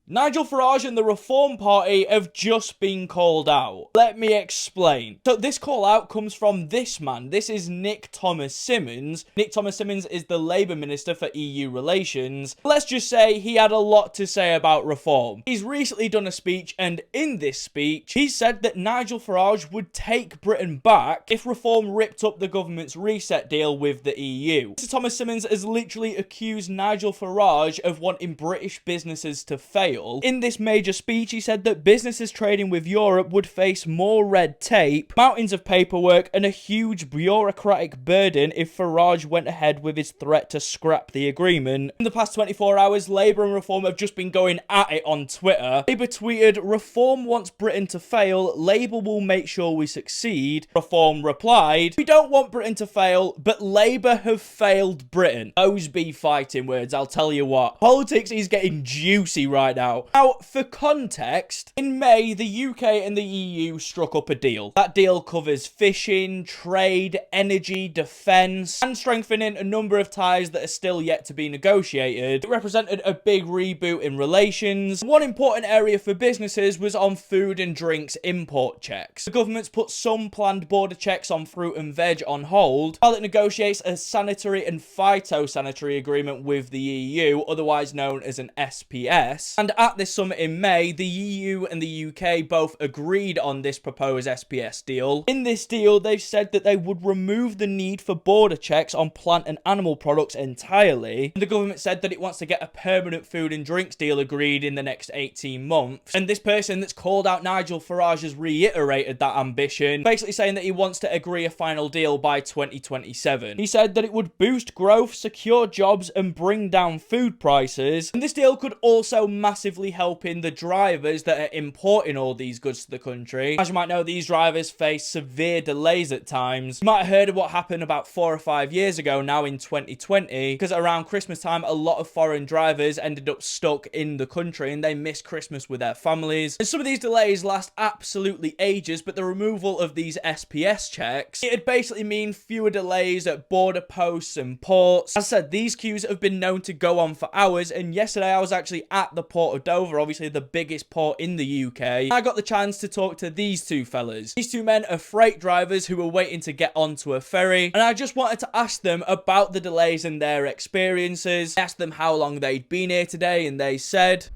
Nigel Farage and the Reform Party have just been called out. Let me explain. So this call out comes from this man. This is Nick Thomas Symonds. Nick Thomas Symonds is the Labour Minister for EU Relations. Let's just say he had a lot to say about reform. He's recently done a speech, and in this speech, he said that Nigel Farage would take Britain back if reform ripped up the government's reset deal with the EU. Mr. Thomas Symonds has literally accused Nigel Farage of wanting British businesses to fail. In this major speech, he said that businesses trading with Europe would face more red tape, mountains of paperwork, and a huge bureaucratic burden if Farage went ahead with his threat to scrap the agreement. In the past 24 hours, Labour and Reform have just been going at it on Twitter. Labour tweeted, "Reform wants Britain to fail, Labour will make sure we succeed." Reform replied, "We don't want Britain to fail, but Labour have failed Britain." Those be fighting words, I'll tell you what. Politics is getting juicy right now. Now, for context, in May, the UK and the EU struck up a deal. That deal covers fishing, trade, energy, defence, and strengthening a number of ties that are still yet to be negotiated. It represented a big reboot in relations. One important area for businesses was on food and drinks import checks. The government's put some planned border checks on fruit and veg on hold, while it negotiates a sanitary and phytosanitary agreement with the EU, otherwise known as an SPS. And at this summit in May, the EU and the UK both agreed on this proposed SPS deal. In this deal, they've said that they would remove the need for border checks on plant and animal products entirely. And the government said that it wants to get a permanent food and drinks deal agreed in the next 18 months. And this person that's called out Nigel Farage has reiterated that ambition, basically saying that he wants to agree a final deal by 2027. He said that it would boost growth, secure jobs, and bring down food prices. And this deal could also massively helping the drivers that are importing all these goods to the country. As you might know, these drivers face severe delays at times. You might have heard of what happened about 4 or 5 years ago now in 2020, because around Christmas time, a lot of foreign drivers ended up stuck in the country and they missed Christmas with their families. And some of these delays last absolutely ages, but the removal of these SPS checks, it'd basically mean fewer delays at border posts and ports. As I said, these queues have been known to go on for hours, and yesterday I was actually at the Port of Dover, obviously the biggest port in the UK. I got the chance to talk to these two fellas. These two men are freight drivers who were waiting to get onto a ferry, and I just wanted to ask them about the delays and their experiences. I asked them how long they'd been here today, and they said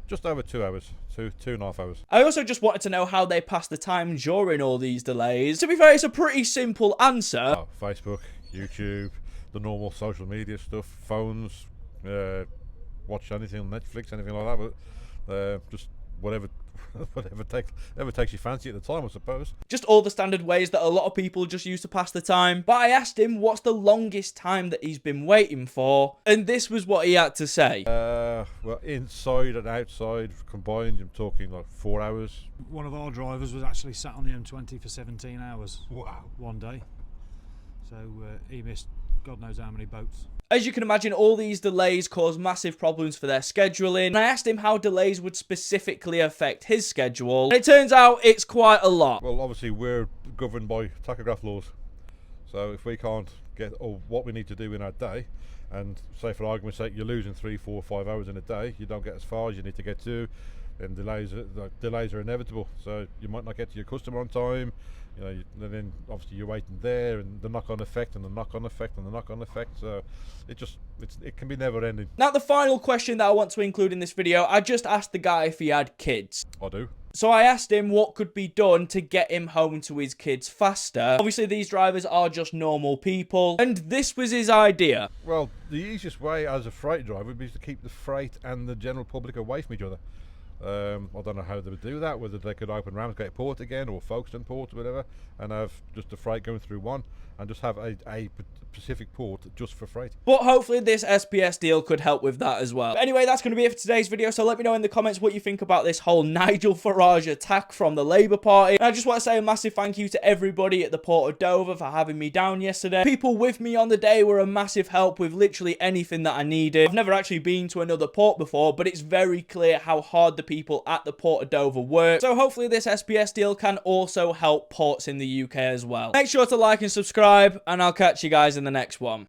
just over 2 hours. Two and a half hours. I also just wanted to know how they passed the time during all these delays. To be fair, it's a pretty simple answer. Oh, Facebook, YouTube, the normal social media stuff, phones, watch anything on Netflix, anything like that, but just whatever takes your fancy at the time, I suppose. Just all the standard ways that a lot of people just use to pass the time. But I asked him what's the longest time that he's been waiting for, and this was what he had to say. Well, inside and outside combined, I'm talking like 4 hours. One of our drivers was actually sat on the M20 for 17 hours. Wow. One day. So he missed God knows how many boats. As you can imagine, all these delays cause massive problems for their scheduling, and I asked him how delays would specifically affect his schedule, and it turns out it's quite a lot. Well, obviously we're governed by tachograph laws, so if we can't get what we need to do in our day, and say for argument's sake you're losing 3, 4, 5 hours in a day, you don't get as far as you need to get to, then delays are inevitable. So you might not get to your customer on time, you know, and then obviously you're waiting there, and the knock-on effect and the knock-on effect and the knock-on effect. So it can be never ending. Now, the final question that I want to include in this video, I just asked the guy if he had kids. I do. So I asked him what could be done to get him home to his kids faster. Obviously, these drivers are just normal people, and this was his idea. Well, the easiest way as a freight driver would be to keep the freight and the general public away from each other. I don't know how they would do that, whether they could open Ramsgate Port again or Folkestone Port or whatever, and have just the freight going through one, and just have a specific port just for freight. But hopefully this SPS deal could help with that as well. But anyway, that's going to be it for today's video, so let me know in the comments what you think about this whole Nigel Farage attack from the Labour Party. And I just want to say a massive thank you to everybody at the Port of Dover for having me down yesterday. People with me on the day were a massive help with literally anything that I needed. I've never actually been to another port before, but it's very clear how hard the people at the Port of Dover work. So hopefully this SPS deal can also help ports in the UK as well. Make sure to like and subscribe, and I'll catch you guys in the next one.